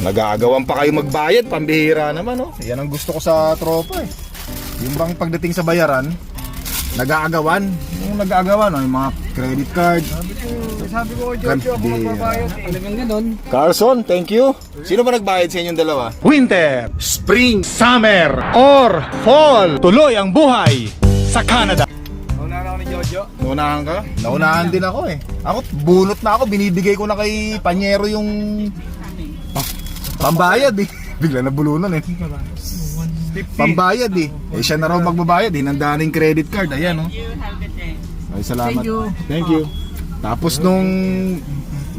Nag-aagawan pa kayo magbayad, pambihira naman, oh. Yan ang gusto ko sa tropa, eh. Yung bang pagdating sa bayaran, nag-aagawan. Yung nag-aagawan, oh, yung mga credit card. Sabi ko, Jojo, ako magbabayad eh. Alagang ganun. Carlson, thank you. Sino ba nagbayad sa inyong dalawa? Winter, spring, summer, or fall. Tuloy ang buhay sa Canada. Naunahan ako ni Jojo. Naunahan ka? Naunahan din ako, eh. Ako, bunot na ako. Binibigay ko na kay Panyero yung pambayad, eh. Bigla nabulunan, eh. Pambayad, eh. Eh, siya na raw magbabayad, eh. Nandaan yung credit card. Ayan, oh. Ay, salamat. Thank you. Tapos nung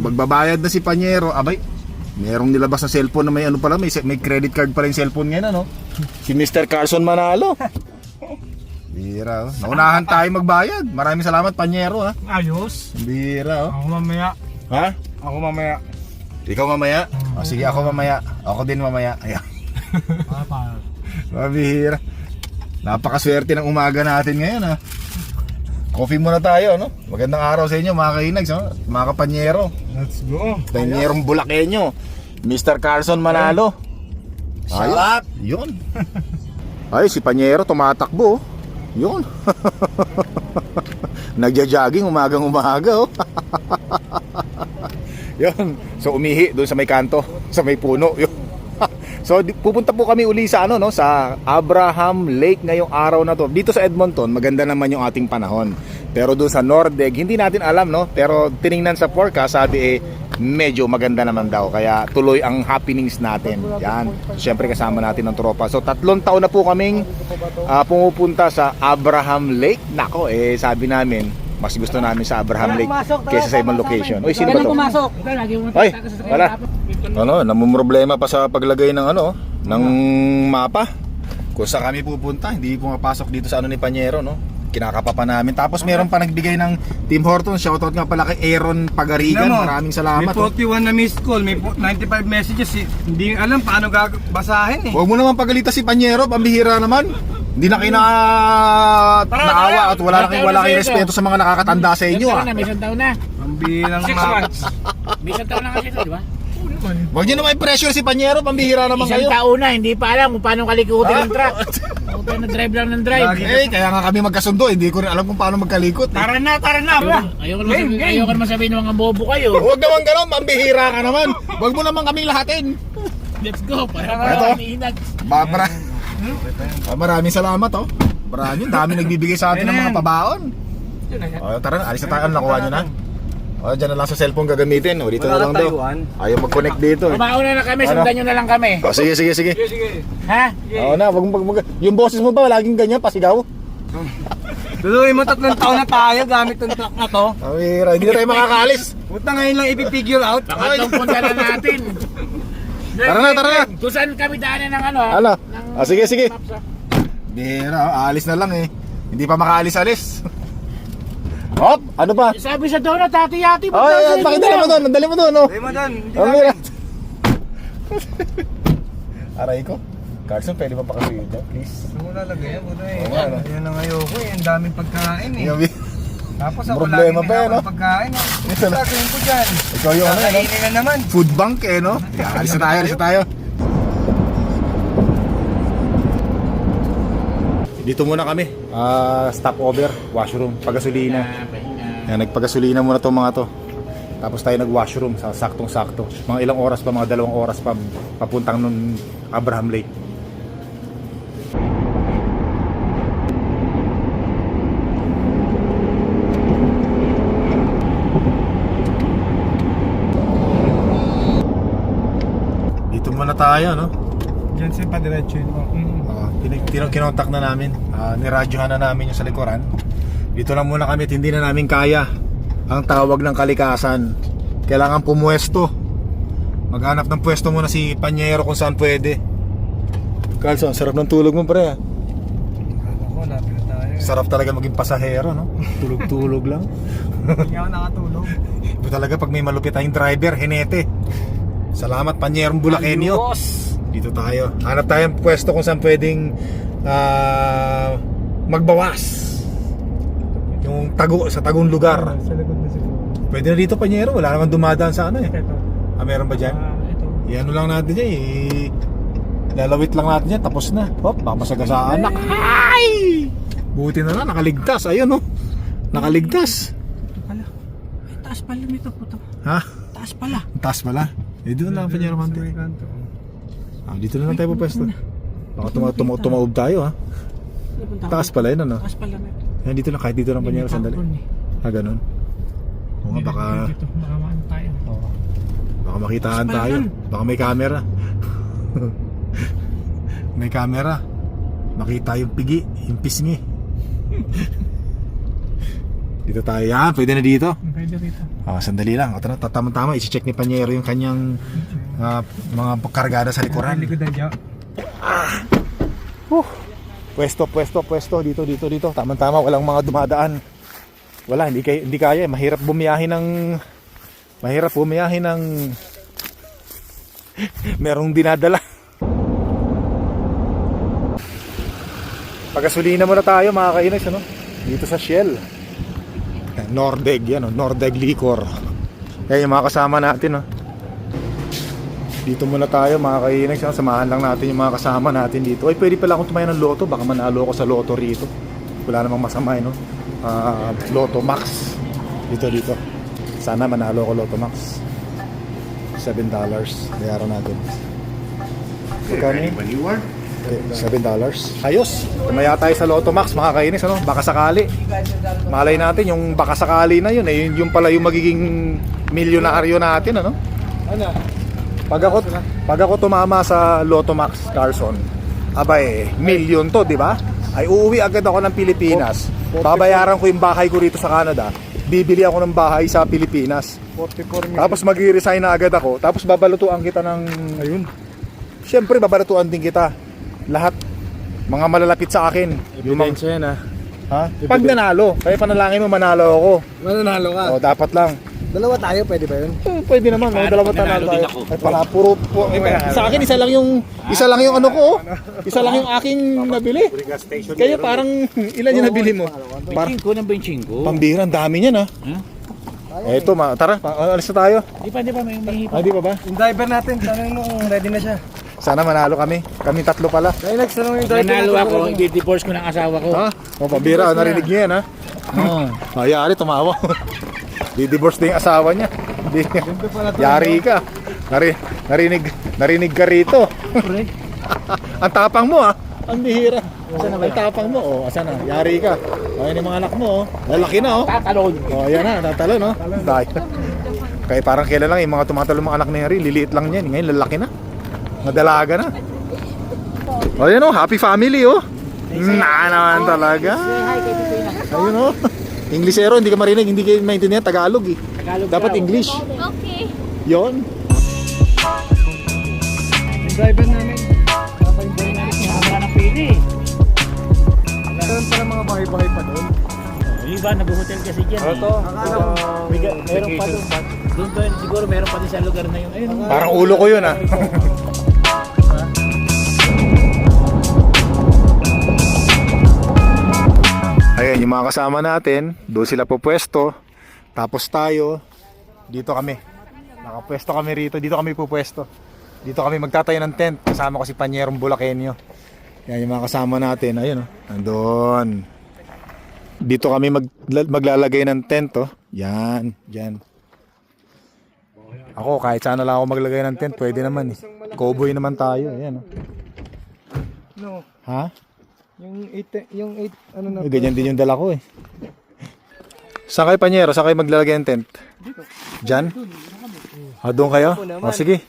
magbabayad na si Panyero, abay, merong nilabas na cellphone na may ano pala, may credit card pala yung cellphone ngayon, ano? Si Mr. Carlson Manalo. Bira, oh. Naunahan tayo magbayad. Maraming salamat, Panyero, ha? Ayos. Bira, oh. Ako mamaya. Ha? Ako mamaya. Ikaw mamaya? O sige, ako mamaya. Ako din mamaya. Ayan. Mabihira. Napakaswerte ng umaga natin ngayon, ha? Coffee muna tayo, no? Magandang araw sa inyo, mga kainags, no? Mga kapanyero. Let's go. Panyerong Bulakenyo, Mr. Carlson Manalo. Sarap. Yun. Ay, si Panyero tumatakbo, oh. Yun. Nagja-jogging umagang umaga, oh. Yun. So umihi doon sa may kanto, sa may puno. Yun. So pupunta po kami uli sa ano, no, sa Abraham Lake ngayong araw na to. Dito sa Edmonton, maganda naman yung ating panahon. Pero doon sa Nordeg, hindi natin alam, no. Pero tiningnan sa forecast, sabi medyo maganda naman daw. Kaya tuloy ang happenings natin. Yan. Siyempre kasama natin ng tropa. So 3 taon na po kaming pumupunta sa Abraham Lake. Nako, sabi namin mas gusto namin sa Abraham Lake kaysa sa ibang location. Uy, sino ba to? Ay, wala. Ano, namumroblema pa sa paglagay ng ano, ng mapa. Kung saan kami pupunta, hindi pumapasok dito sa ano ni Panyero, no? Kinakapa pa namin. Tapos meron pa nagbigay ng Tim Hortons. Shoutout nga pala kay Aaron Pagarigan. Maraming salamat. May 41 na missed call, may 95 messages. Hindi alam paano basahin eh. Huwag mo naman pagalitan si Panyero, pambihira naman. Hindi na kayo naawa at wala kayong respeto sa mga nakakatanda sa inyo, ah. May isang taon na. Ang bilang months. May isang taon na kasi ito, di ba? Huwag nyo naman i-pressure si Panyero, pambihira naman Isang kayo. taon na, hindi pa alam kung paano kalikutin ng truck. Huwag na drive lang ng drive. Kaya nga kami magkasundo, hindi ko rin alam kung paano magkalikot. Tara na. Ayoko naman sabihin ng mga bobo kayo. Huwag naman gano'n, pambihira ka naman. Huwag mo naman kaming lahatin. Let's go, para Ito? mainag. Maraming salamat, oh. Maraming, dami nagbibigay sa atin ng mga pabaon. Tara na, alis na tayo. Ano, nakuha nyo na? Dyan na lang sa cellphone gagamitin. Dito na lang daw. Ayaw mag-connect dito, eh. Kumauna na kami, sundan nyo na lang kami. Sige. Ha? Oo na, yung boses mo ba laging ganyan, pasigaw? Tuloy mo 3 taon na tayo gamit ng truck na to. Hindi na tayo makakaalis. Puta ngayon lang ipipigure out. Pangatlong punta na natin. Tara na. Kung saan kami daanan ng ano, ha? Ano? Sige. Maps, ha? Bira, aalis na lang, eh. Hindi pa makaalis-alis. Hop, ano ba? Sabi sa donut, hati-hati. Pakidala mo doon, nandali mo doon, no? Dali mo doon. Aray ko. Carlson, pwede ba pakasuyin dyan, please? Ano mo lalagay yan? Oo, ano? Yan ang ayoko eh. Ang daming pagkain eh. Tapos ako Problema lagi pa, may no? pagkain. Sasabihin ko dyan. Ikaw yung ano, no? Kakainin na naman. Food bank, eh, no? Alis na tayo. Dito muna kami. Stopover, washroom, pagasolina. Yan, nagpagasolina muna itong mga to. Tapos tayo nag-washroom sa saktong-sakto. Mga ilang oras pa, mga 2 oras pa papuntang nun Abraham Lake. Dito muna tayo, no? Diyan siya pa diretso yun. Kinontak na namin. Niradyohan na namin yung sa likuran. Dito na muna kami at hindi na namin kaya ang tawag ng kalikasan. Kailangan pumuesto. Maghanap ng pwesto muna si Panyero kung saan pwede. Carlson, sarap ng tulog mo, pre. Ako, lapit na tayo. Sarap talaga maging pasahero, no? Tulog-tulog lang. Hindi ako nakatulog. Ito talaga pag may malupit tayong driver, hinete. Salamat, Panyerong Bulakenyo. Dito tayo. Hanap tayong pwesto kung saan pwedeng magbawas. Yung sa tagong lugar. Sa likod na siguro. Pwede na dito, Panyero. Wala naman dumadaan sa ano, eh. Ito. Meron ba dyan? Ito. Yan lang natin yan lalawit lang natin yan, tapos na. Hop, mapasagasaan na. Ay! Buti na lang, nakaligtas. Ayun, oh. Nakaligtas. Pala. Ay, taas pala nito puto. Ha? Taas pala. Taas pala. Doon lang, Panyero Mante. Dito na lang tayo pupesto. Baka tumaob tayo, ha? Taas pala yun, ano? Taas pala nito. Yan, dito lang, kahit dito lang, Panyero, sandali. Ganun. Oo nga, baka Makamaan tayo. baka makitaan tayo. Baka may camera. May camera. Makita yung pigi, yung pisngi. Dito tayo. Yan, pwede na dito. Pwede rito. Sandali lang. Tama-tama, isi-check ni Panyero yung kanyang mga kargada sa likuran. Likodan niya. Pwesto. Dito. Tama-tama, walang mga dumadaan. Wala, hindi kaya. Mahirap bumiyahin ng merong dinadala. Pagasolina muna tayo mga kainis, ano? Dito sa Shell. Nordeg yan, Nordeg Liquor. Yan yung mga kasama natin, Dito muna tayo mga kainis, samahan lang natin yung mga kasama natin dito. Ay, pwede pala akong tumayo ng loto, baka manalo ako sa loto rito. Wala namang masama, Lotto Max. Dito. Sana manalo ako Lotto Max. $7. Bayaran natin. Magkano yun? Okay, $7. Ayos. Tumaya tayo sa Lotto Max mga kainis, Baka sakali. Malay natin yung baka sakali na yun, yung pala yung magiging milyonaryo natin, ano? Pag ako tumama sa Lotto Max, Carson, abay, million to, di ba? Ay uuwi agad ako ng Pilipinas. Babayaran ko yung bahay ko rito sa Canada. Bibili ako ng bahay sa Pilipinas. 44 million. Tapos mag-resign na agad ako. Tapos babalutuan kita ng ayun. Siyempre babalutuan din kita. Lahat mga malalapit sa akin. Ebidensya yan, Ha? Pag nanalo, kaya panalangin mo manalo ako. Mananalo ka. O dapat lang. Dalawa tayo, pwede ba yun? Pwede naman, dalawa tanalo tayo. Ay para puro sa akin isa lang yung ano ko, Isa lang yung aking nabili. Kaya parang ilan yung nabili mo? Benching ko ng benching ko. Pambira, ang dami niyan, ha. Eto, tara, alis na tayo. Di pa, may hipa. Di pa ba? Yung driver natin, tanong nung ready na siya. Sana manalo kami. Kami tatlo pala. Kaya next, tanong yung driver Nanalo natin. ako, i-divorce ko ng asawa ko. Ha? O, pambira, narinig niyo yan, ha? Oo. Yari, tumawa. Di-divorce na yung asawa niya. Yari ka. Narinig ka rito. Ang tapang mo, ha? Ang bihira. Ang tapang mo, asan na? Yari ka. Ayan yung mga anak mo, lalaki na, Tatalon. Ayan na, tatalo, no? Dahil. Kaya parang kailan lang, yung mga tumatalong mga anak na Yari, liliit lang yan. Ngayon, lalaki na. Madalaga na. Ayan, happy family, naman talaga. Ayun, Inglesero, hindi ka marinig, hindi ka maintindihan, Tagalog, Dapat English. Okay. Yon. Yung driver namin. Wala nang pili. Meron pa ng mga bahay-bahay pa doon. Yung iba, nabuhotel kasi dyan. Meron pa doon. Doon pa, siguro meron pa din sa lugar na yun. Ayun, Parang ulo ko yun, Ayan, yung mga kasama natin, doon sila po pwesto. Tapos tayo, dito kami. Nakapwesto kami rito, dito kami pupwesto. Dito kami magtatayo ng tent. Kasama ko si Panyerong Bulakenyo. Yan yung mga kasama natin, ayun, nandun. Dito kami maglalagay ng tent, Yan, dyan. Ako, kahit saan na lang ako maglagay ng tent, pwede naman, Cowboy naman tayo, ayan, No, Ha? yung 8, ano na. Ganyan din yung dala ko, Saan kayo, Panyero? Saan kayo maglalagay ng tent? Diyan? Doon kayo? Sige.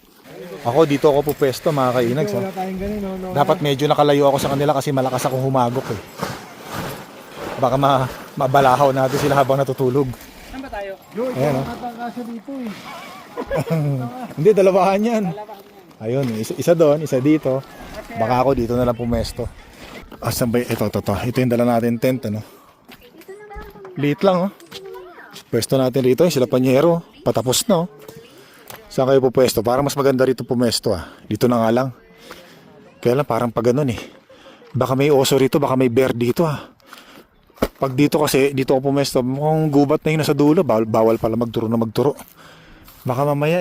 Ako, dito ako pupwesto, mga kainags. Wala tayong ganun, no? Dapat medyo nakalayo ako sa kanila kasi malakas akong humagok, Baka mabalahaw natin sila habang natutulog. Saan ba tayo? Ayan, Nakatangkasa dito, Hindi, dalawahan yan. Ayun, isa doon, isa dito. Baka ako dito na lang pumesto. Asan ba? Ito. Ito yung dala natin tent, Liit lang, Pwesto natin rito, sila Panyero. Patapos na, Saan kayo pupwesto? Parang mas maganda rito pumesto, Dito na nga lang. Kaya lang parang pag ganun, Baka may oso rito, baka may bear dito, Pag dito kasi, dito ako pumesto, mukhang gubat na yun nasa dulo. Bawal pala magturo na magturo. Baka mamaya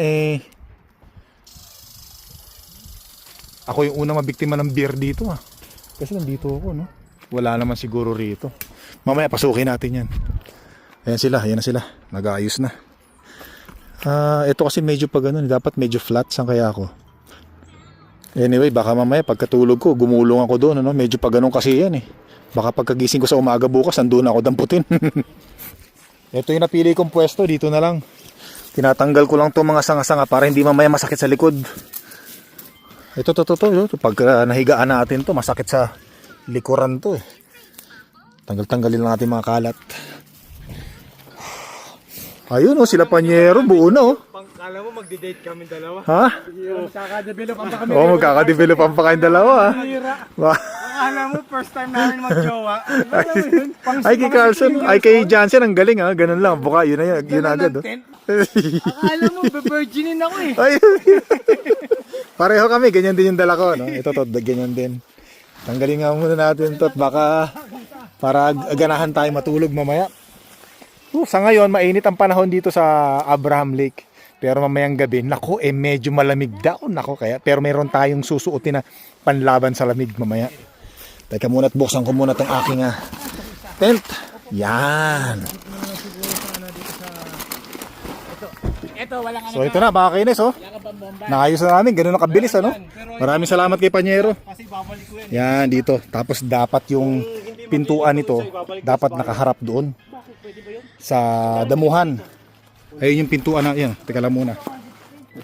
Ako yung unang mabiktima ng bear dito ah. Kasi nandito ako, no? Wala naman siguro rito. Mamaya pasukin natin yan. Ayan na sila. Nag-aayos na. Ito kasi medyo pa ganun. Dapat medyo flat. Saan kaya ako? Anyway, baka mamaya pagkatulog ko, gumulong ako doon. Ano? Medyo pa ganun kasi yan eh. Baka pagkagising ko sa umaga bukas, nandun ako damputin. Ito yung napili kong pwesto. Dito na lang. Tinatanggal ko lang itong mga sanga-sanga para hindi mamaya masakit sa likod. Ito. Pag nahigaan natin to, masakit sa likuran to eh. Tanggalin lang natin mga kalat. Ayun oh, sila Panyero, buo na oh. Kala mo magde-date kami dalawa? Ha? Magkaka-develop pa kami. Oo, magkaka-develop pa kayong dalawa ah. Kala mo first time namin mag-jowa. Ay kay Carlson, ay kay Jansen, ang galing ah. Ganun lang, buka, yun na yun agad oh. Akala mo virginin ako eh. Ay, pareho kami, ganyan din yung dala ko, no? Ito to, ganyan din. Tanggalin nga muna natin to, baka para ganahan tayo matulog mamaya. Sa ngayon, mainit ang panahon dito sa Abraham Lake. Pero mamayang gabi, nako, medyo malamig daw. Nako, kaya, pero meron tayong susuotin na panlaban sa lamig mamaya. Teka muna at buksan ko muna itong aking tent. Yan. So ito na, mga kainis, oh. Nakayos na namin, ganun na kabilis, ano? Maraming salamat kay Panyero. Yan, dito. Tapos dapat yung pintuan nito, dapat nakaharap doon sa damuhan. Ayun yung pintuan na, yan. Teka lang muna.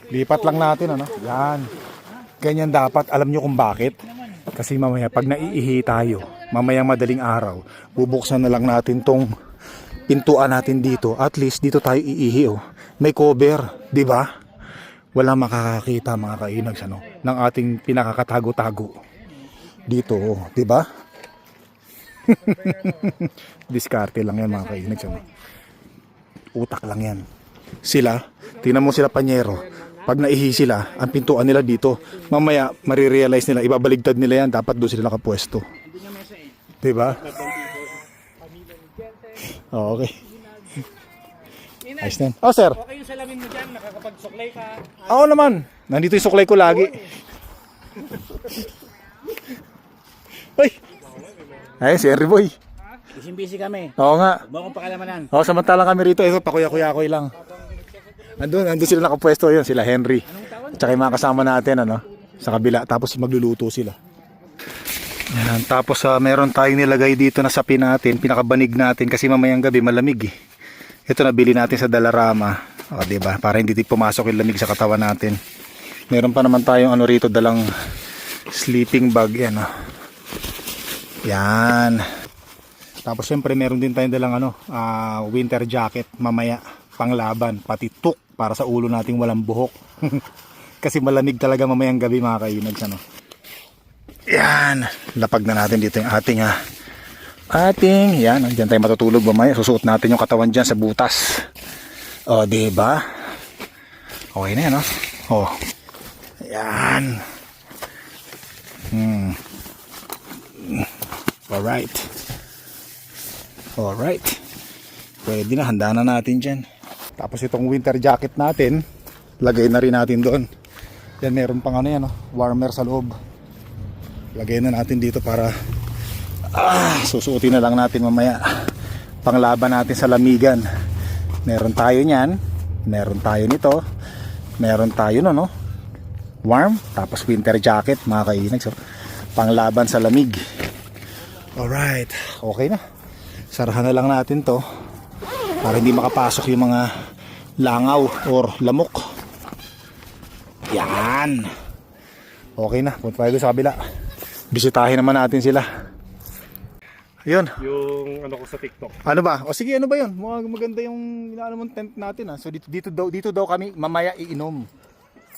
Lipat lang natin, ano? Yan. Ganyan dapat. Alam nyo kung bakit? Kasi mamaya, pag naiihi tayo, mamayang madaling araw, bubuksan na lang natin tong pintuan natin dito. At least, dito tayo iihi, oh. May cover, di ba? Wala makakakita mga kainags, ano, ng ating pinakakatago-tago. Dito, oh, di ba? Diskarte lang yan mga kainags, ano. Utak lang yan. Sila, tingnan mo sila Panyero. Pag naihi sila, ang pintuan nila dito, mamaya marirealize nila, ibabaligtad nila yan, dapat doon sila nakapwesto. Di ba? Oh, okay. Ayos na. Oh, sir. Okay yung salamin mo dyan, nakakapagsuklay ka. Oo naman. Nandito yung suklay ko lagi. Ay. Ay, si Harry Boy. Busy kami. Oo nga. Huwag mo akong pakalamanan. Oo, samantalang kami rito. Ito, pakuya-kuya-kuy lang. Nandun sila nakapwesto yun. Sila Henry. Tsaka yung mga kasama natin, ano, sa kabila. Tapos magluluto sila. Yan. Tapos meron tayong nilagay dito na sapi natin. Pinakabanig natin kasi mamayang gabi malamig eh. Ito nabili natin sa Dalarama. O, diba? Para hindi pumasok yung lamig sa katawan natin. Meron pa naman tayong ano rito, dalang sleeping bag. Yan, oh. Yan. Tapos syempre meron din tayong dalang ano, winter jacket mamaya panglaban, pati tuk para sa ulo nating walang buhok. Kasi malamig talaga mamayang gabi mga kainags, ano. Yan. Lapag na natin dito yung ating yan, diyan tayo matutulog mamaya. Susuot natin yung katawan diyan sa butas. O, diba? Okay na yan, no? O. Yan. Alright. Alright. Pwede na, handa na natin dyan. Tapos itong winter jacket natin, lagay na rin natin doon. Yan, meron pang ano yan, no? Warmer sa loob. Lagay na natin dito para susuotin na lang natin mamaya. Panglaban natin sa lamigan. Meron tayo niyan. Meron tayo nito. Meron tayo no, warm. Tapos winter jacket mga kainag. So, panglaban sa lamig. Alright. Okay na. Sarahan na lang natin to para hindi makapasok yung mga langaw or lamok. Yan. Okay na. Punta tayo sa kabila. Bisitahin naman natin sila. Ayun. Yung ano ko sa TikTok. Ano ba? O sige, ano ba 'yon? Maganda yung inaano mong tent natin So dito daw kami mamaya iinom.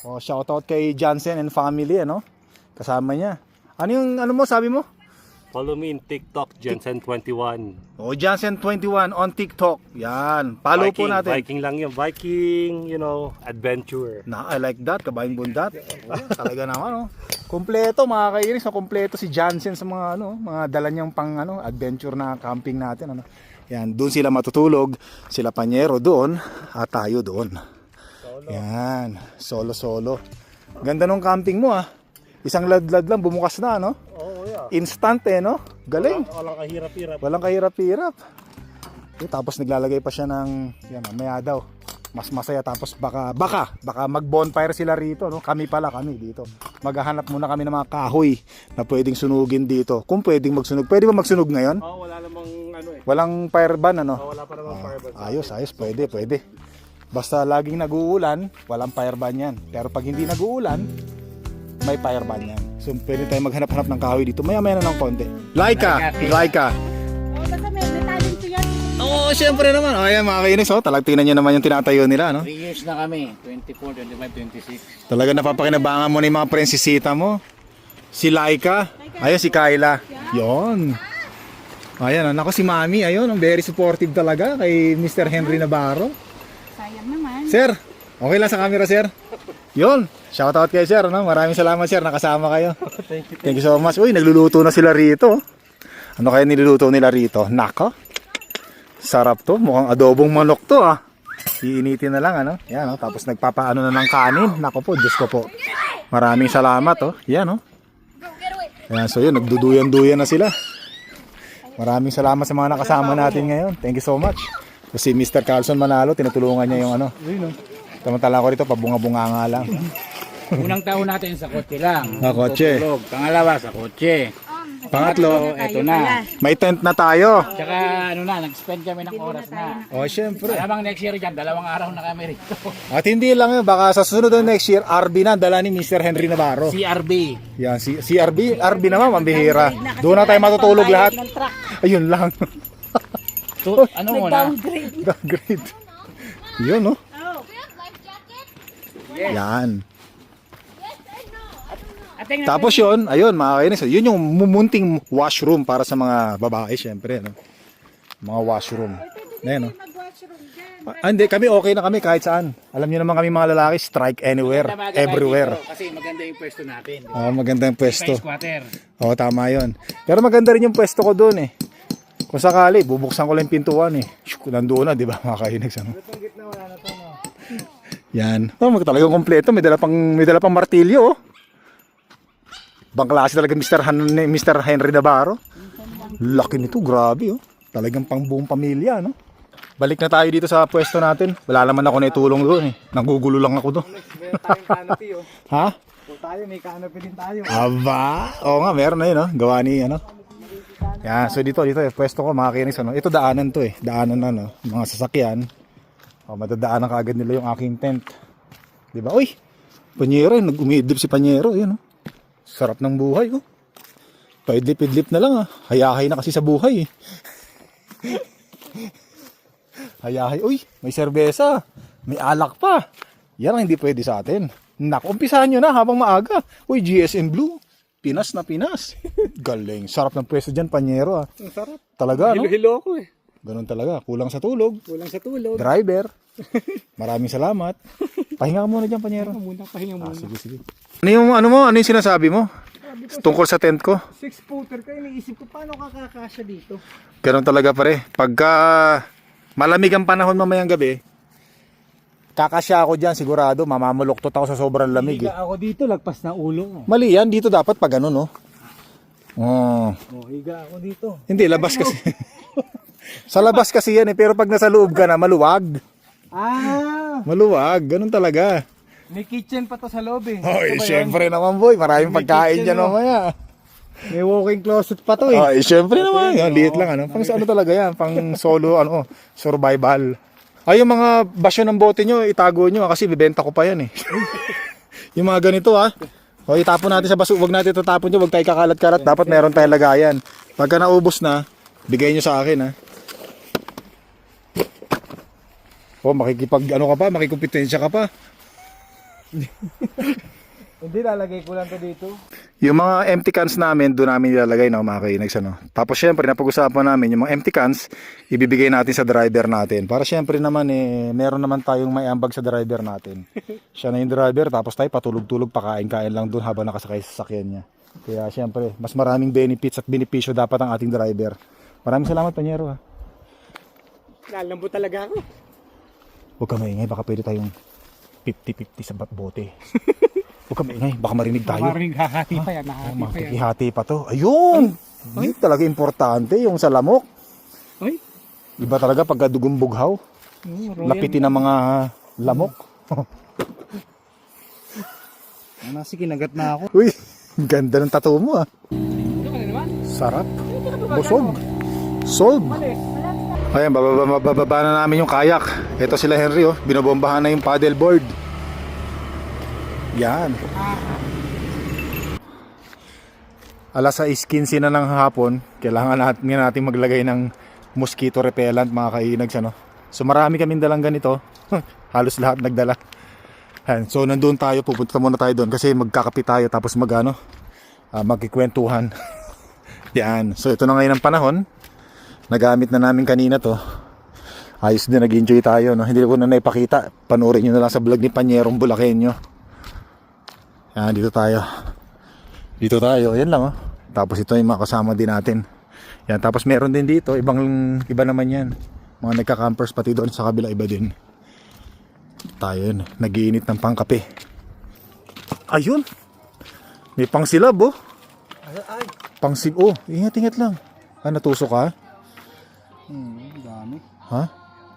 O shoutout kay Jansen and family, ano? Kasama niya. Ano yung ano mo, sabi mo? Follow me in TikTok, Jensen21. O Jansen21 on TikTok. Yan. Follow po natin. Viking lang yun. Viking, you know, adventure. I like that. Kabaing bundat. Talaga naman, no? Kompleto mga kainis, kompleto si Jansen sa mga mga dala niyang pang adventure na camping natin, ano. Yan, doon sila matutulog, sila Panyero doon at tayo doon. Yan, solo. Ganda ng camping mo Isang ladlad lang, bumukas na, no? Oo, yeah. Instant eh, no? Galing. Walang kahirap-hirap. Walang kahirap-hirap. Tapos naglalagay pa siya ng, yan, mamaya daw. Mas masaya, tapos baka mag-bonfire sila rito, no? Kami dito. Maghahanap muna kami ng mga kahoy na pwedeng sunugin dito. Kung pwedeng magsunog. Pwede ba magsunog ngayon? Oo, wala namang ano eh. Walang fire ban, ano? Wala pa namang fireban. Ayos, pwede. Basta laging nag-uulan, walang fire ban yan. Pero pag hindi nag-uulan, may fire ban yan. So pwede tayo maghanap-hanap ng kahoy dito. Maya-maya na ng konti. Laika. Oh, basta may talent to yan. Oo, syempre naman. O, ayan mga kainis, tingnan nyo naman yung tinatayo nila, no? 3 years na kami. 24, 25, 26. Talaga napapakinabangan mo na yung mga prinsesita mo. Si Laika. Ayun, si Kyla. Yon. Ayan, nako si Mami. Ayun, very supportive talaga kay Mr. Henry Navarro. Sayang naman. Sir, okay lang sa camera, sir? Yon. Shoutout kay sir, no? Maraming salamat, sir. Nakasama kayo. Thank you so much. Uy, nagluluto na sila rito. Ano kaya niluluto nila rito? Nako. Sarap to. Mukhang adobong manok to, ah. Iinitin na lang, ano? Yan, oh. Tapos nagpapaano na ng kanin. Nako po, Diyos ko po. Maraming salamat, oh. Yan, oh. Yan, so yun, nagduduyan-duyan na sila. Maraming salamat sa mga nakasama natin ngayon. Thank you so much. Kasi Mr. Carlson Manalo, tinutulungan niya yung ano. Tamantala ko rito, pabunga-bunga nga lang. Unang taon natin sa kotse lang. Sa kotse. Tutulog. Pangalawa sa kotse. Pangatlo, eto na. may tent na tayo. Tsaka nag-spend kami ng oras na. Oh, syempre. Malamang next year dyan, 2 araw na kami rito. At hindi lang yun, baka sa susunod na next year, RB na, dala ni Mr. Henry Navarro. CRB. Yan, si RB naman, mambihira. Doon na tayo matutulog lahat. Ayun lang. So, ano muna? Downgrade. Yun, no? Yan. Tapos yun, ayun, mga kainis, yun yung mumunting washroom para sa mga babae, syempre, no? Mga washroom. Ayan, no? Hindi, kami okay na kami kahit saan. Alam niyo naman kami mga lalaki, strike anywhere, everywhere. Kasi maganda yung pwesto natin. Maganda yung pwesto. Squatter. Oo, tama yun. Pero maganda rin yung pwesto ko doon, eh. Kung sakali, bubuksan ko lang yung pintuan, eh. Nandoon na, di ba, mga kainis, ano? Yan. Talagang kompleto, may dala pang martilyo, oh. Bang klase talaga Mr. Henry Navarro. Laki nito, grabe, oh. Talagang pang buong pamilya, no? Balik na tayo dito sa pwesto natin. Wala naman ako na itulong doon, eh. Nagugulo lang ako doon. Meron tayong canopy, oh. Ha? So tayo, may canopy din tayo. Aba! Oo nga, meron na yun, no? Gawa ni, ano? Yan, so dito, pwesto ko, mga kinis, ano? Ito daanan to, eh. Daanan na, no? Mga sasakyan. Madadaanan kaagad nila yung aking tent. Diba? Uy! Panyero, nag-umidlip si Panyero, yun, no? Sarap ng buhay, oh. Paidlip-idlip na lang, ah. Hayahay na kasi sa buhay, eh. Hayahay. Uy, may serbesa. May alak pa. Yan ang hindi pwede sa atin. Naku, umpisahan nyo na habang maaga. Uy, GSM Blue. Pinas na Pinas. Galing. Sarap ng pwesto dyan, Panyero, ah. Ang sarap. Talaga, no? Hilo-hilo ako, eh. Ganun talaga. Kulang sa tulog. Kulang sa tulog. Driver. Maraming salamat. Pahinga ka muna dyan, Panyero. Pahinga muna. Sige. Ano yung sinasabi mo? Tungkol sa tent ko? 6-footer ka, iniisip ko paano kakakasya dito. Ganun talaga pare. Pagka malamig ang panahon mamayang gabi, kakasya ako dyan sigurado. Mamamuloktot ako sa sobrang lamig. Higa ako dito, lagpas na ulo. Mali yan. Dito dapat pag ano, no? Oh. Higa ako dito. Hindi, labas kasi. Sa labas kasi yan, eh. Pero pag nasa loob ka na, maluwag. Maluwag. Ganun talaga. May kitchen pa to sa loob, eh. Oy, syempre naman, boy. Maraming pagkain dyan mamaya. May walk-in closet pa to, eh. Ay, syempre naman. Yan, liit lang, ano. Pang ano talaga yan. Pang solo, ano, survival. Ay, yung mga basyo ng bote nyo, itago nyo, kasi bibenta ko pa yan, eh. Yung mga ganito, ha. O, itapon natin sa baso. Huwag natin tatapon nyo. Huwag tayo kakalat-kalat. Dapat meron tayong lagayan. Pagka naubos na, bigay nyo sa akin, ha. O, makikumpetensya ka pa. Hindi, lalagay ko lang to dito. Yung mga empty cans namin, doon namin ilalagay, no, mga kainags, ano. Tapos syempre, napag-usapan namin yung mga empty cans, ibibigay natin sa driver natin. Para syempre naman, meron naman tayong may ambag sa driver natin. Siya na yung driver, tapos tayo patulog-tulog, pakain-kain lang doon habang nakasakay sa sasakyan niya. Kaya syempre, mas maraming benefits at benepisyo dapat ang ating driver. Maraming salamat, Panyero, ha. Lalambot talaga ako. Huwag ka maingay, baka pwede tayong 50-50 sa bote. Huwag ka maingay, baka marinig tayo. Maring hahati pa yan, hahati pa yan. Makikihati pa to. Ayun! Hindi talaga importante yung sa lamok. Ay, Iba talaga pagka dugong bughaw. Lapitin ng mga lamok. Nasi kinagat na ako. Uy, ganda ng tattoo mo ah. Sarap. Busog. Solve. Ayan, bababa na namin yung kayak. Ito sila Henry oh, binobombahan na yung paddleboard. Yan. Alas 6:15 na ng hapon, kailangan natin maglagay ng mosquito repellent mga kainags ano. So marami kaming dalang ganito. Halos lahat nagdala. Ayan, so nandun tayo, pupunta muna tayo doon kasi magkakape tayo tapos magkikwentuhan. Yan. So ito na ngayon ang panahon. Nagamit na namin kanina to. Ayos din, nag-enjoy tayo no. Hindi ko na naipakita. Panoorin niyo na lang sa vlog ni Panyerong Bulakenyo. Yan, dito tayo. Dito tayo, yan lang oh. Tapos ito yung mga kasama din natin. Yan, tapos meron din dito, iba naman yan. Mga nagka-campers pati doon sa kabila, iba din. Tayo yun, nag-iinit ng pangkape. Ayun! May pangsilab oh. Oh, ingat lang. Natusok ka? Dami. Ha?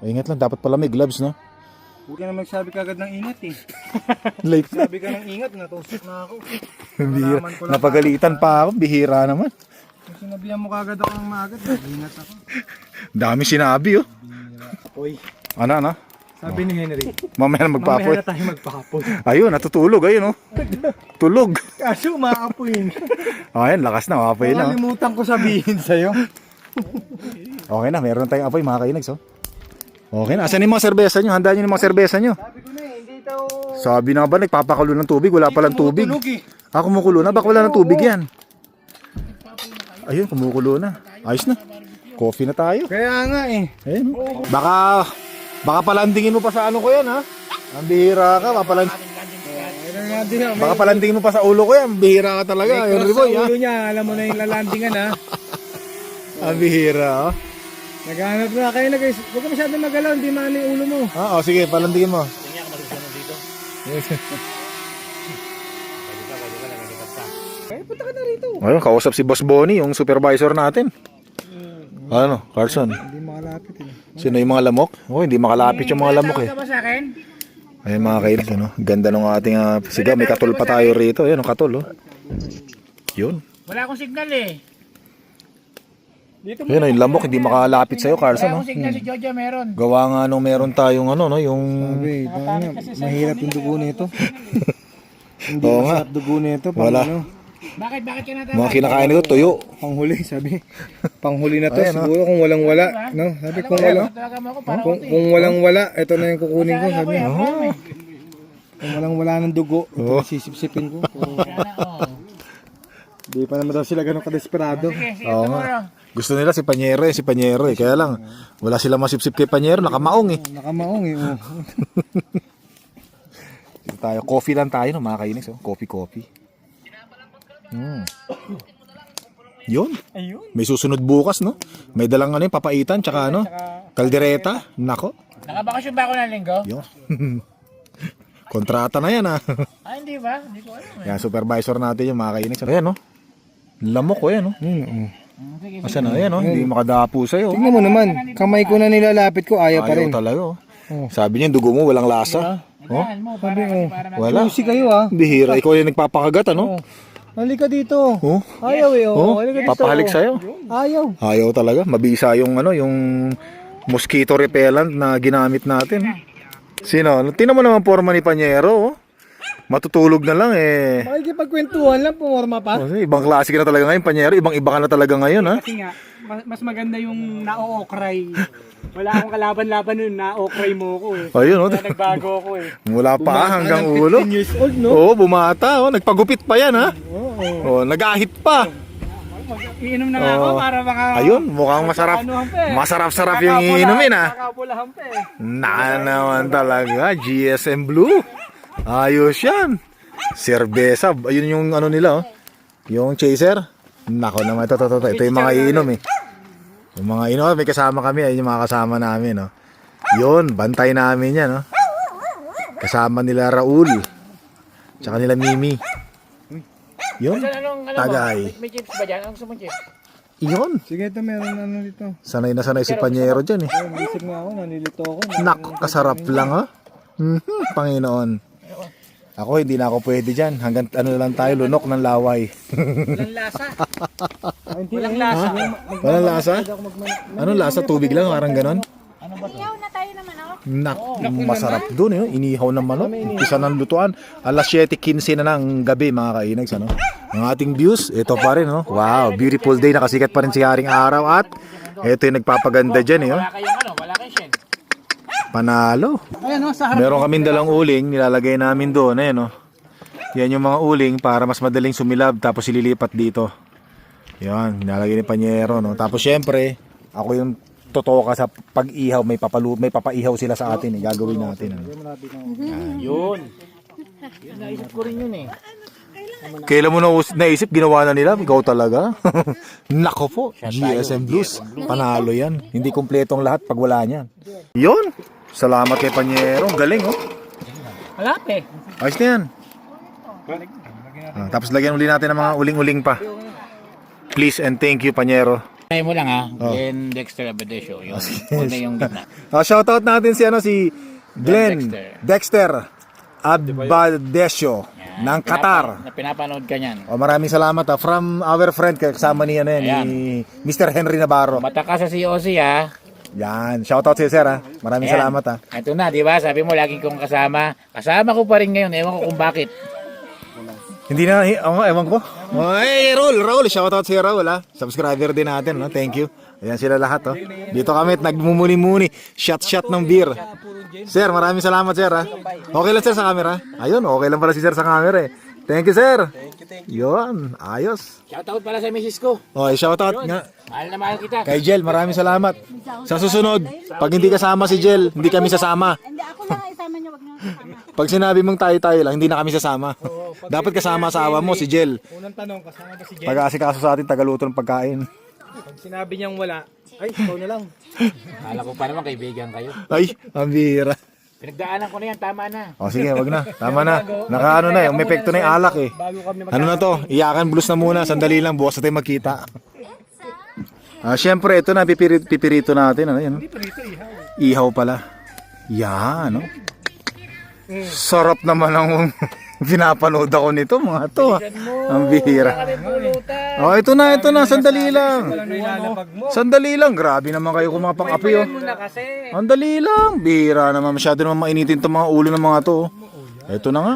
Ingat lang, dapat pala may gloves no? Huwag ka na magsabi kagad ng ingat eh. Late na. Sabi ka ng ingat, natusok na ako. Bihira. Nalaman ko lang Napagalitan pa ako, bihira naman. Kung sinabihan mo kagad ako ng maagat, ingat ako. Dami sinabi oh. Oy, Ano? sabi ni Henry, Mamaya na magpapoy. mamaya na tayo magpahapoy. Ayun, natutulog, ayun oh. Tulog. Kaso umaapoy. Ayun, lakas na, mapoy na. Oh. Nakalimutan ko sabihin sa'yo. Okay na, meron tayong apoy mga kainags oh. Okay na, asan yung mga serbesa nyo? Handaan nyo yung mga serbesa nyo. Sabi ko na eh, hindi daw... Sabi na ba, nagpapakulo ng tubig, wala palang tubig. Kumukulo na, baka wala ng tubig yan. Ayun, kumukulo na. Ayos na. Coffee na tayo. Kaya nga eh. Ayun. Baka palandingin mo pa sa ano ko yan ha. Ang bihira ka, baka palandingin mo pa sa ulo ko yan. Bihira ka talaga, Henry Boy ha. Ulo niya, alam mo na yung lalandingan ha. Ang bihira ha. Naghanap na kayo na guys. Huwag ka masyadong magalaw, hindi maano yung ulo mo. Sige, palandingin mo. Eh, punta ka na rito. Ayun, kausap si Boss Bonnie, yung supervisor natin. Ano, Carson? Hindi makalapit eh. Sino yung mga lamok? Hindi makalapit yung mga lamok eh. Tawag ka ba sa akin? Ayun mga kainis, ano? Ganda ng ating siga, may katol pa tayo rito. Ayun, ang katol oh. Yun. Wala akong signal eh. Ayun, yung lamok hindi makalapit sa'yo, Carson. Wala akong signal, si Jojo meron. Gawa nga nung meron tayong ano, no, yung... Sabi, mahirap yung dugo nito. Hindi Oo nga. masarap dugo nito. Wala. Bakit ka natawag? Mga kinakain nito, tuyo. Panghuli, sabi. Panghuli na to, Ayan, siguro kung walang wala. No? Sabi kung walang... Tawagan mo ako para Kung walang wala, ito na yung kukunin ko. Sabi, oh. kung walang wala ng dugo, ito Oo. sisip-sipin ko. Di pa naman daw sila ganun kadesperado. Oo nga. Gusto nila si Panyero eh. Kaya lang, wala silang masipsip kay Panyero, nakamaong eh. Nakamaong eh. Oh. Dito tayo, coffee lang tayo, no, mga kainis. Oh. Coffee. Yun. May susunod bukas, no? May dalang ano yung papaitan, tsaka ano, kaldereta. Nako. Nakabakasyon ba ako ng linggo? Yun. Kontrata na yan, ah. Hindi ba? Hindi ko alam eh. Yan, supervisor natin yung mga kainis. Ayan, no? Lamok ko, yan, no? Asan na, ayan, no? Hindi makadapo sa'yo. Tingnan mo naman, kamay ko na nilalapit ko, ayaw pa rin. Ayaw talaga, oh. Sabi niya, yung dugo mo, walang lasa. Oh? Saan mo? Para Wala. Susi kayo ah. Bihira, ikaw yung nagpapakagat, ano? Halika dito. Oh? Ayaw eh. Oh? Halika dito. Papahalik sa'yo. Ayaw. Ayaw talaga. Mabisa yung ano, yung mosquito repellent na ginamit natin. Sino? Tingnan mo naman forma ni Panyero, oh. Matutulog na lang eh. Makikipagkwentuhan lang, pumorma pa. Oh, ibang klase ka na talaga ngayon, Panyero. Ibang-iba ka na talaga ngayon, ha? Kasi nga, mas maganda yung na-okray. Wala akong kalaban-laban nun, na-okray mo ko eh. Ayun, oh. Kaya nagbago ako eh. Mula pa hanggang ulo. 15 years old, no? Oo, bumata, oh. Nagpagupit pa yan, ha? Oh, nag-ahit pa. Iinom na nga ako para baka... Ayun, mukhang masarap. Anuhan pa eh. Masarap-sarap yung iinumin, ha? Kakapulahan pa eh. Na naman talaga, GSM Blue. Ayos yan. Cerveza, ayun yung ano nila, oh. Yung chaser. Nako naman, ito. Ito yung mga iinom, eh. Yung mga iinom, may kasama kami, ayun yung mga kasama namin, oh. Yun, bantay namin yan, oh. Kasama nila Raul. Tsaka nila Mimi. Yun, Anong tagay. May chips ba dyan? Anong gusto mong chips? Yun. Sige, ito meron ano dito. Sanay na sanay si Panyero dyan eh. Isip nga ako, nalilito ako. Nak, kasarap lang ha. Panginoon. Ako hindi na ako pwede dyan. Hanggang ano lang tayo, lunok ng laway. Walang lasa. Walang lasa. Walang lasa? Anong lasa? Tubig lang, parang ganon. Iyaw na tayo naman ako. Nak, masarap dun eh. Inihaw ng manok. Umpisa ng lutuan. Alas 7:15 na ng gabi mga kainags. Ano? Ang ating views, ito pa rin. Oh. Wow, beautiful day. Nakasikat pa rin si Haring Araw. At ito yung nagpapaganda dyan eh. Oh. Wala kayong ano? Wala kayong shed. Panalo. Ayan o, sa harap. Meron kaming dalang uling. Nilalagay namin doon. Ayan oh. Yan yung mga uling para mas madaling sumilab. Tapos ililipat dito. Yan, nilalagay ni Panyero. No? Tapos syempre, ako yung totoo ka sa pag-ihaw, may papaihaw sila sa atin eh. Gagawin natin. Ano? Yun. Naisip ko rin yun eh. Kailan mo naisip, ginawa na nila? Ikaw talaga. Nako po, GSM Blues. Panalo yan. Hindi kumpletong lahat pag wala niyan. Yun. Salamat kay Panyero. Galing oh. Malap eh. Ayos na yan. Tapos lagyan uli natin ng mga uling-uling pa. Please and thank you Panyero. Tayo mo lang ha. Glenn Dexter Abadesio. Yun. Una yung gitna. Shoutout natin si Glenn Dexter Abadesio ng Qatar. Na pinapanood ka niyan. Maraming salamat from our friend kasama niya na yan, ni Mr. Henry Navarro. Mata sa si Ozzy ha. Yan, shoutout sa'yo sir ha. Maraming Ayan. salamat ha. Ito na, di ba? Sabi mo lagi kong kasama. Kasama ko pa rin ngayon. Ewan ko kung bakit. Hindi na, ewan ko. Hey, Raul, shoutout si Raul ha. Subscriber din natin, no? Thank you. Ayan sila lahat, oh. Dito kami, nagmumuni-muni. Shot ng beer. Sir, maraming salamat, sir, ha. Okay lang, sir, sa camera. Ayun, okay lang pala si sir sa camera, eh. Thank you, sir. Yun, ayos. Shoutout pala sa misis ko. Okay, shoutout nga. Mahal na mahal kita. Kay Jel, maraming salamat. Sa susunod, pag hindi kasama si Jel, hindi kami sasama. Hindi, ako lang ang isama niyo, wag niyo kasama. Pag sinabi mong tayo-tayo lang, hindi na kami sasama. Dapat kasama asawa mo, si Jel. Unang tanong, kasama ba si Jen? Pag-aasikaso sa atin, tagaluto ng pagkain. Pag sinabi niyang wala, ay, ikaw na lang. Kala ko pa naman kaibigan kayo. Ay, ang bira. Pinagdaanan ko na yan. Tama na. O sige, wag na. Tama na. Nakaano na eh. May epekto na yung alak eh. Ano na to? Iyakan blues na muna. Sandali lang. Bukas na tayo magkita. Siyempre, ito na. Pipirito natin. Ano yan? Ihaw pala. Yan. No? Sarap naman ang pinapanood ako nito. Mga to. Ang bihira. Oh, ito na. Sandali lang. Sandali lang. Grabe naman kayo kung mga pang-api. Oh. Ang dali lang. Bihira naman. Masyado naman mainitin itong mga ulo ng mga to. Ito na nga.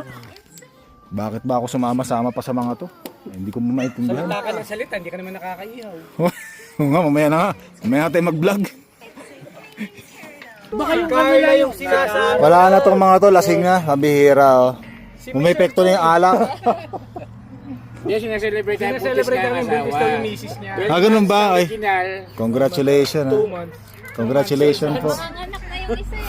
Bakit ba ako sumama-sama pa sa mga to? Hindi ko maintindihan. Wala ka ng salita, hindi ka naman nakakaihaw. Oo nga, mamaya na nga. Mamaya na tayo mag-vlog. Baka yung kanila yung sinasabi. Wala na tong mga to. Lasing na. Ang bihira. Oh. Umepekto na yung alak. Hindi, sinaselebrate tayo. Celebrate kami yung buntis daw yung misis niya. Ganun ba? Ay, Original. congratulations. 2 months. Congratulations po. Ang anak na yung isa eh.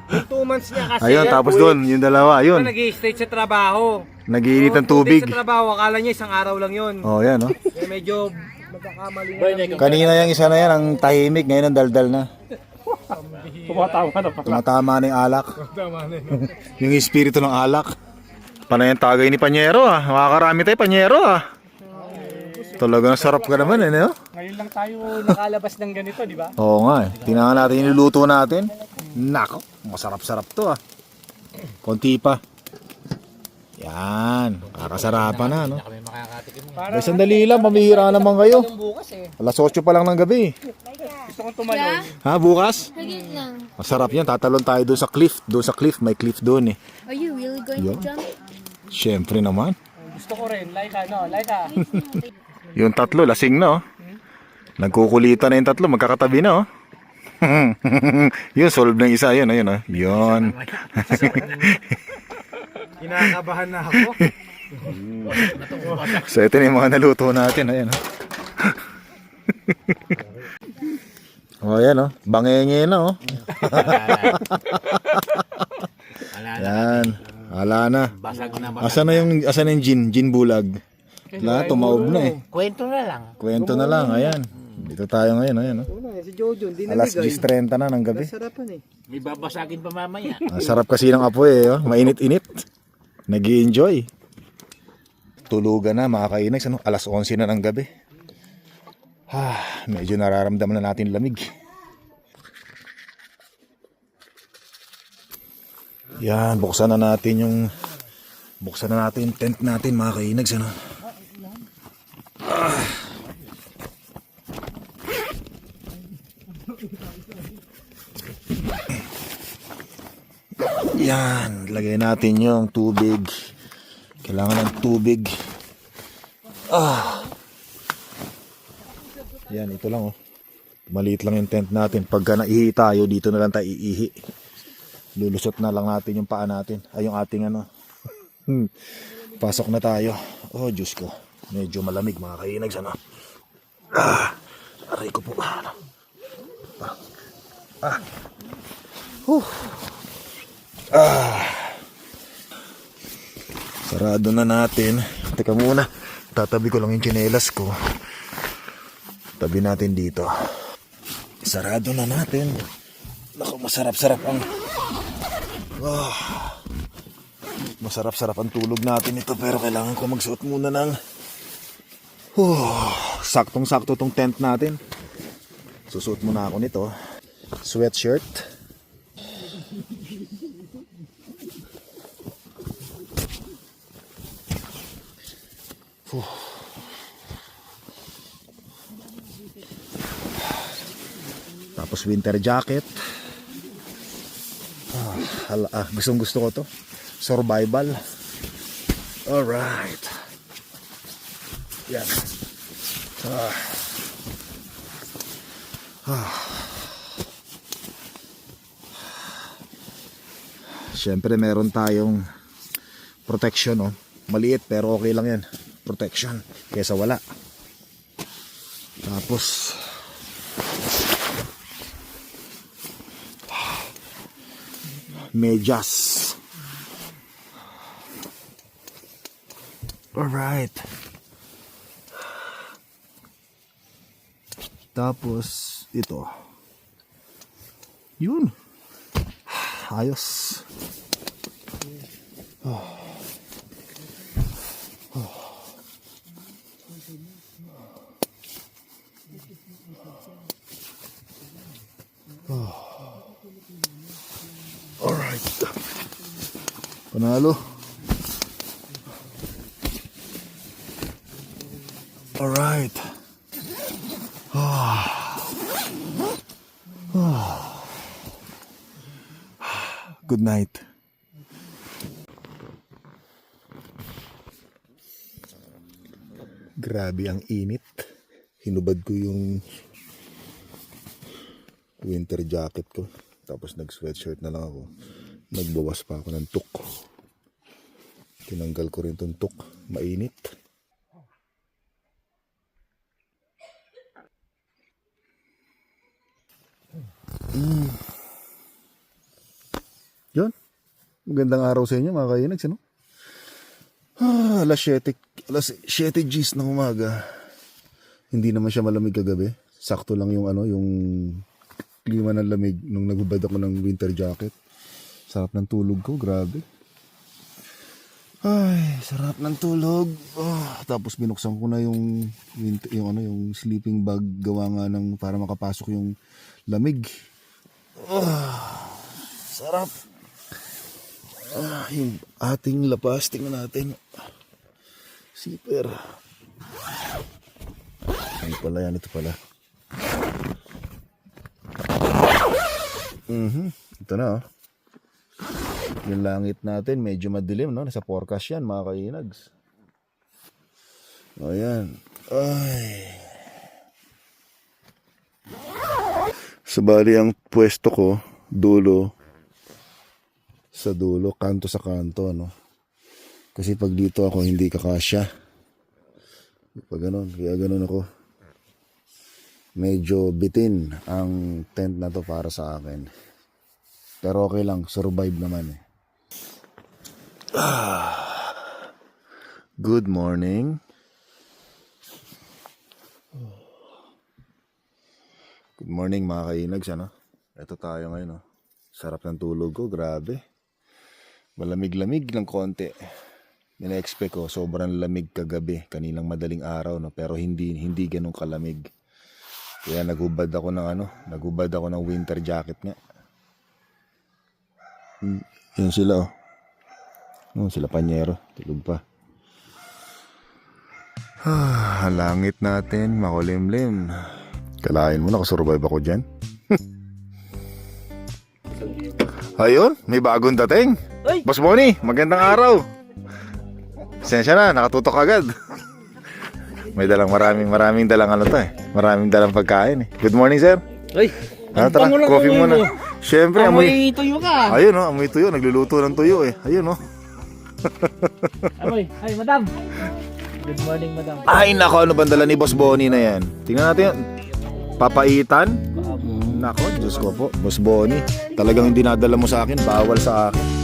Yung 2 months niya kasi. Ayun, tapos doon, yung dalawa, ayun. Nag-i-stay sa trabaho. Nagiinit ng 2 tubig. days sa trabaho, akala niya isang araw lang yun. Oh, yan, oh. Eh, medyo magkakamali na. Kanina yung isa na yan, ang tahimik, ngayon ang daldal na. Tumatama na yung alak. Yung espiritu ng alak. Panay ang tagay ni Panyero ah. Makakarami tayo Panyero ah. Talagang sarap ka naman eh, no? Ngayon lang tayo nakalabas ng ganito, di ba? Oo nga eh. Tingnan natin yung niluto natin. Nako, masarap-sarap to ah. Konti pa. Yan, kakasarapan na, no? Kami makakatikim niya. Ay, sandali lang, pamihira naman kayo. Bukas eh. Alas 8 pa lang ng gabi. Gusto kong tumalon. Ha, bukas? Saglit lang. Masarap yan, tatalon tayo doon sa cliff. Doon sa cliff, may cliff doon eh. Are you really going to jump? Siyempre naman. Gusto ko rin. Like no? Like Yung tatlo, lasing na oh. Nagkukulitan na yung tatlo, magkakatabi na oh. Yun, solve ng isa, yun, ayun oh. Yun. Kinakabahan na ako. So ito na yung mga naluto natin, ayun oh. Oh, ayan oh, bangenge na oh. Yan, wala na. Basag na ba? Asa na yung gin bulag? Wala, tumaob na eh. Kwento na lang. Kwento na lang, ayan. Dito tayo ngayon, ayan oh. Si Jojo, hindi Alas 10:30 na ng gabi. Sarapan eh. May babasagin pa mamaya. Ang sarap kasi ng apoy eh, oh. Mainit-init. Nag-i-enjoy. Tulugan na mga kainags, ano? Alas 11 na ng gabi. Medyo nararamdaman na natin lamig. Yan, buksan na natin yung tent natin mga kainags, ano? Yan, lagay natin yung tubig. Kailangan ng tubig. Yan, ito lang oh. Maliit lang yung tent natin. Pagka naihi tayo, dito na lang tayo iihi. Lulusot na lang natin yung paa natin. Ay, yung ating ano. Pasok na tayo. Oh, Diyos ko. Medyo malamig mga kainags, ano. Aray ko po. Sarado na natin. Teka muna. Tatabi ko lang yung tsinelas ko. Tabi natin dito. Sarado na natin. Naku, masarap-sarap ang masarap-sarap ang tulog natin ito, pero kailangan ko magsuot muna ng saktong-sakto tong tent natin. Susuot muna ako nito. Sweatshirt. Tapos winter jacket. Gustong gusto ko to. Survival. Alright. Yan. Siyempre meron tayong protection, oh. Maliit pero okay lang yan. Protection kaysa wala. Tapos medyas. Alright. Tapos ito. Yun. Ayos. Alright. Panalo. Alright. Good night. Grabe ang init. Hinubad ko yung winter jacket ko. Tapos nag-sweatshirt na lang ako. Nagbawas pa ako ng tuk. Tinanggal ko rin tong tuk. Mainit. Yun. Magandang araw sa inyo mga kainags, ano? Alas 7 Gs ng umaga. Hindi naman siya malamig kagabi. Sakto lang yung ano, yung klima ng lamig nung nagbabad ako ng winter jacket. Sarap ng tulog ko, grabe. Ay, sarap ng tulog. Tapos binuksan ko na yung sleeping bag, gawa nga ng para makapasok yung lamig. Sarap. Yung ating lapas, tingnan natin. Zipper. Ano pala yan? Ito pala. Ito na, oh. Yung langit natin medyo madilim, no? Nasa forecast yan mga kainags. O yan. Ay. Sabali ang pwesto ko, dulo sa dulo, kanto sa kanto, no? Kasi pag dito ako hindi kakasya. Pag ganun, kaya ganun ako. Medyo bitin ang tent na to para sa akin. Pero okay lang, survive naman eh. Good morning. Good morning mga kainags, ano? Ito tayo ngayon, no? Sarap ng tulog ko, grabe. Malamig-lamig ng konti. Ina-expect ko sobrang lamig kagabi, kaninang madaling araw, no, pero hindi ganun kalamig. Kaya nagubad ako ng winter jacket nga. Yan sila oh. Oh, sila Panyero, tulog pa. Langit natin, makulimlim. Kalain mo, nakasurvive ako dyan. Ayun, may bagong dating. Boss Bonnie, magandang araw. Sensya na, nakatutok agad. May maraming dalang Maraming dalang pagkain eh. Good morning, sir. Ay, Tara, coffee muna. Siyempre, Amoy tuyo ka. Ayun oh, amoy tuyo, nagluluto ng tuyo eh. Ayun oh. ay, madam. Good morning, madam. Ay nako, ano bang dala ni Boss Bonnie na yan? Tingnan natin yun. Papaitan? Nako, Diyos ko po. Boss Bonnie, talagang dinadala mo sa akin, bawal sa akin.